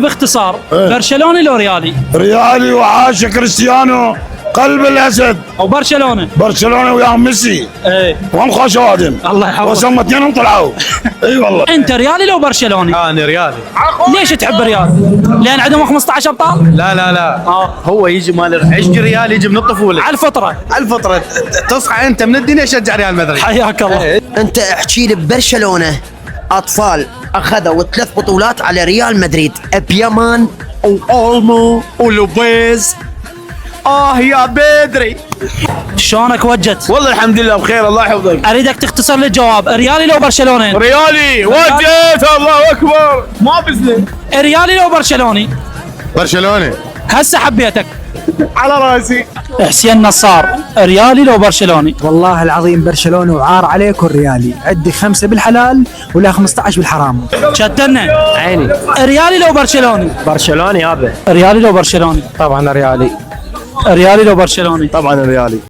باختصار برشلوني لو ريالي؟ ريالي وعاش كريستيانو قلب الاسد. او برشلونه؟ برشلونه ويا ميسي. ايه وهم خوش اوادم. الله يحفظك. وصلنا اثنينهم طلعوا. اي والله. انت ريالي لو برشلوني؟ انا ريالي. ليش تحب الريال؟ لان عندهم 15 ابطال؟ لا لا لا هو يجي مال عشق ريال يجي من الطفوله على الفطره. على الفطره تصحى انت من الدنيا شجع ريال مدريد. حياك الله. انت احكي لي ببرشلونه اطفال اخذوا 3 بطولات على ريال مدريد، بيامان واولمو ولوبيز. يا بدري. شلونك وجت؟ والله الحمد لله بخير الله يحفظك. اريدك تختصر لي الجواب، ريالي لو برشلوني؟ ريالي وجيت الله اكبر ما بزلت. ريالي لو برشلوني؟ برشلونه هسه حبيتك. على راسي. حسين نصار، ريالي لو برشلوني؟ والله العظيم برشلونة وعار عليك الريالي، عندي 5 بالحلال ولا 15 بالحرام. شتنا عيني. ريالي لو برشلوني؟ برشلونة يابا. ريالي لو برشلوني؟ طبعا ريالي. ريالي لو برشلوني؟ طبعا الريالي.